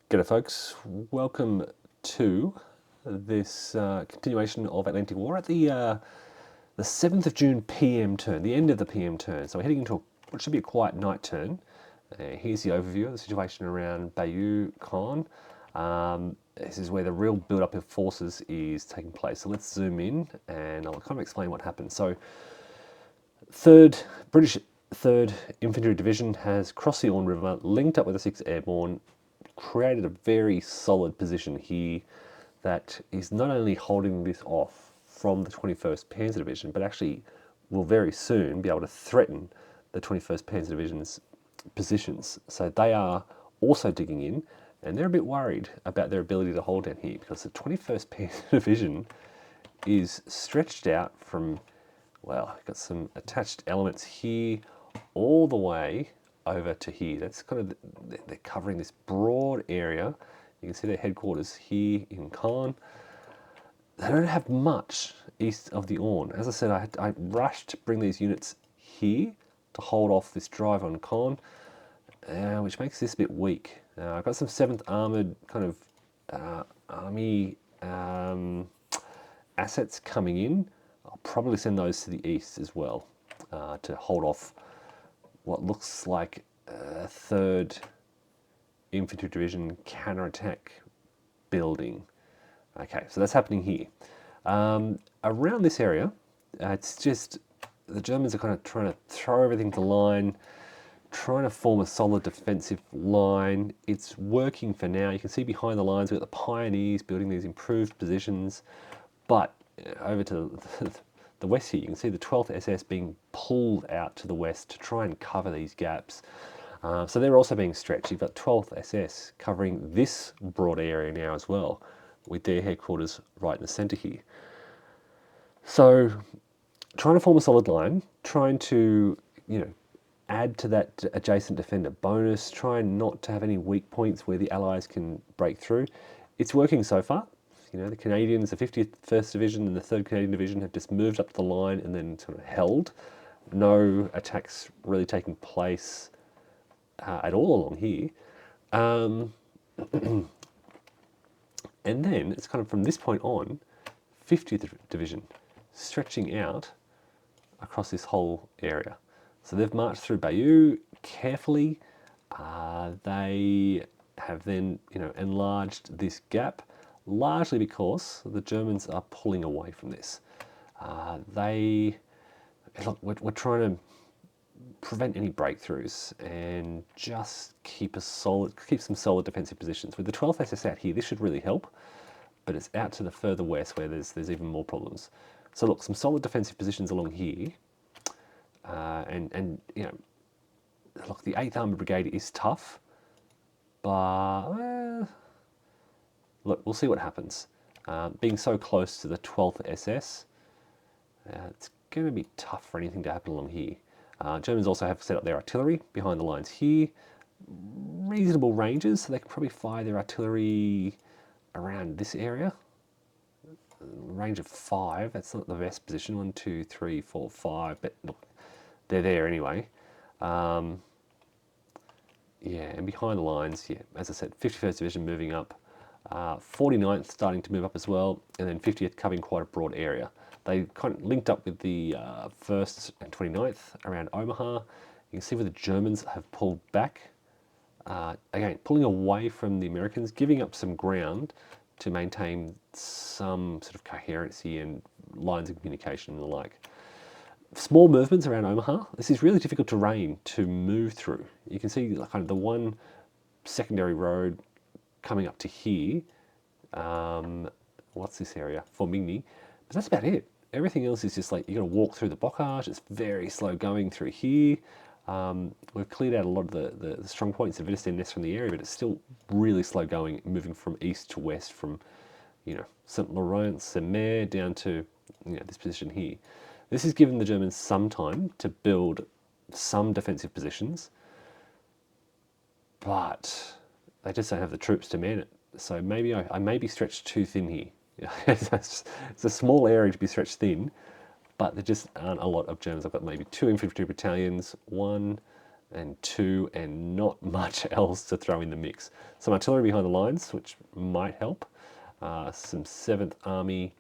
G'day folks, welcome to this continuation of Atlantic War at the 7th of June PM turn, the end of the PM turn. So we're heading into what should be a quiet night turn. Here's the overview of the situation around Bayeux, Caen. This is where the real build-up of forces is taking place. So let's zoom in and I'll kind of explain what happened. So British 3rd Infantry Division has crossed the Orne River, linked up with the 6th Airborne, created a very solid position here that is not only holding this off from the 21st Panzer Division, but actually will very soon be able to threaten the 21st Panzer Division's positions. So they are also digging in, and they're a bit worried about their ability to hold down here because the 21st Panzer Division is stretched out from, well, got some attached elements here all the way over to here. That's kind of, they're covering this broad area. You can see their headquarters here in Caen. They don't have much east of the Orne. As I said, I rushed to bring these units here to hold off this drive on Caen, which makes this a bit weak. I've got some 7th Armoured kind of army assets coming in. I'll probably send those to the east as well to hold off what looks like a 3rd Infantry Division counterattack building. Okay, so that's happening here. Around this area, it's just the Germans are kind of trying to throw everything to line, trying to form a solid defensive line. It's working for now. You can see behind the lines we've got the Pioneers building these improved positions, but over to the west here, you can see the 12th SS being pulled out to the west to try and cover these gaps. So they're also being stretched. You've got 12th SS covering this broad area now as well, with their headquarters right in the centre here. So trying to form a solid line, trying to, add to that adjacent defender bonus, trying not to have any weak points where the Allies can break through. It's working so far. The Canadians, the 51st Division and the 3rd Canadian Division have just moved up the line and then sort of held. No attacks really taking place at all along here. And then it's kind of from this point on, 50th Division stretching out across this whole area. So they've marched through Bayeux carefully. They have then, enlarged this gap, largely because the Germans are pulling away from this. We're trying to prevent any breakthroughs and just keep some solid defensive positions. With the 12th SS out here, this should really help, but it's out to the further west where there's even more problems. So look, some solid defensive positions along here, look, the 8th Armoured Brigade is tough, but look, we'll see what happens. Being so close to the 12th SS, it's going to be tough for anything to happen along here. Germans also have set up their artillery behind the lines here. Reasonable ranges, so they can probably fire their artillery around this area. Range of 5, that's not the best position. 1, 2, 3, 4, 5, but look, they're there anyway. And behind the lines, as I said, 51st Division moving up. 49th starting to move up as well, and then 50th covering quite a broad area. They kind of linked up with the 1st and 29th around Omaha. You can see where the Germans have pulled back. Again, pulling away from the Americans, giving up some ground to maintain some sort of coherency and lines of communication and the like. Small movements around Omaha. This is really difficult terrain to move through. You can see kind of the one secondary road coming up to here. What's this area? Formigny. But that's about it. Everything else is just like, you got to walk through the bocage. It's very slow going through here. We've cleared out a lot of the strong points of Vincennes from the area, but it's still really slow going, moving from east to west, from Saint Laurent, Saint-Mer down to this position here. This has given the Germans some time to build some defensive positions, but they just don't have the troops to man it. So maybe I may be stretched too thin here. It's a small area to be stretched thin, but there just aren't a lot of Germans. I've got maybe 2 infantry battalions, 1, and 2, and not much else to throw in the mix. Some artillery behind the lines, which might help. Some 7th Army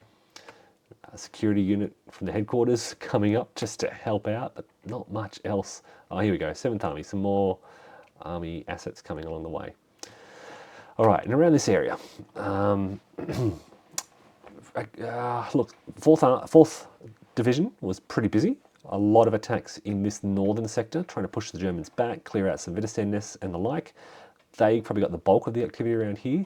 security unit from the headquarters coming up just to help out, but not much else. Oh, here we go, 7th Army, some more Army assets coming along the way. All right, and around this area, look, 4th Division was pretty busy. A lot of attacks in this northern sector, trying to push the Germans back, clear out some Wittgenstein nests and the like. They probably got the bulk of the activity around here.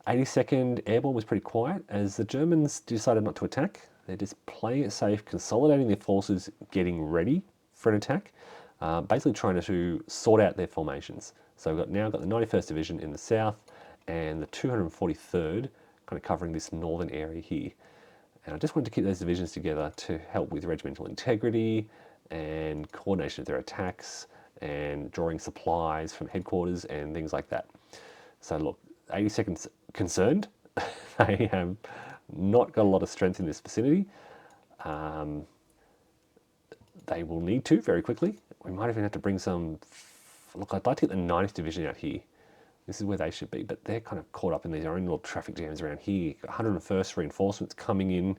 82nd Airborne was pretty quiet as the Germans decided not to attack. They're just playing it safe, consolidating their forces, getting ready for an attack, basically trying to sort out their formations. So we've now got the 91st Division in the south and the 243rd kind of covering this northern area here. And I just wanted to keep those divisions together to help with regimental integrity and coordination of their attacks and drawing supplies from headquarters and things like that. So look, 82nd's concerned. They have not got a lot of strength in this vicinity. They will need to very quickly. We might even have to bring some... Look, I'd like to get the 9th Division out here. This is where they should be, but they're kind of caught up in their own little traffic jams around here. 101st reinforcements coming in.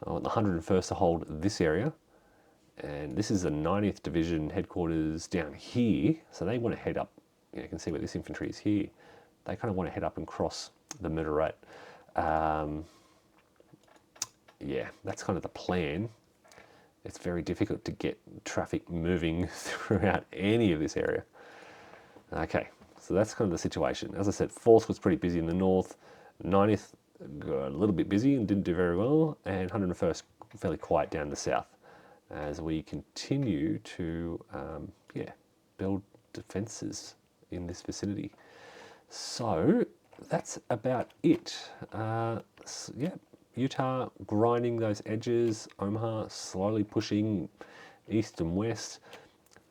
I want the 101st to hold this area. And this is the 90th Division headquarters down here. So they want to head up. You can see where this infantry is here. They kind of want to head up and cross the Minaret. Yeah, that's kind of the plan. It's very difficult to get traffic moving throughout any of this area. Okay. So that's kind of the situation. As I said, 4th was pretty busy in the north, 90th got a little bit busy and didn't do very well, and 101st fairly quiet down the south as we continue to build defences in this vicinity. So that's about it. Utah grinding those edges, Omaha slowly pushing east and west,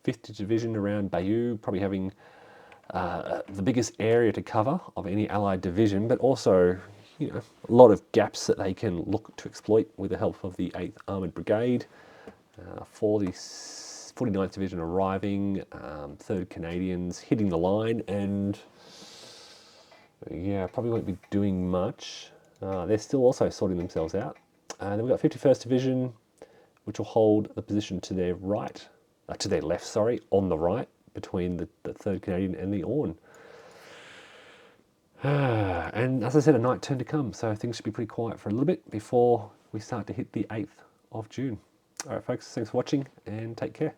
5th Division around Bayeux probably having the biggest area to cover of any Allied division, but also, a lot of gaps that they can look to exploit with the help of the 8th Armoured Brigade. 49th Division arriving, 3rd Canadians hitting the line, and probably won't be doing much. They're still also sorting themselves out. Then we've got 51st Division, which will hold the position to their right, to their left, sorry, on the right, between the 3rd Canadian and the Orne. And as I said, a night turn to come, so things should be pretty quiet for a little bit before we start to hit the 8th of June. All right, folks, thanks for watching and take care.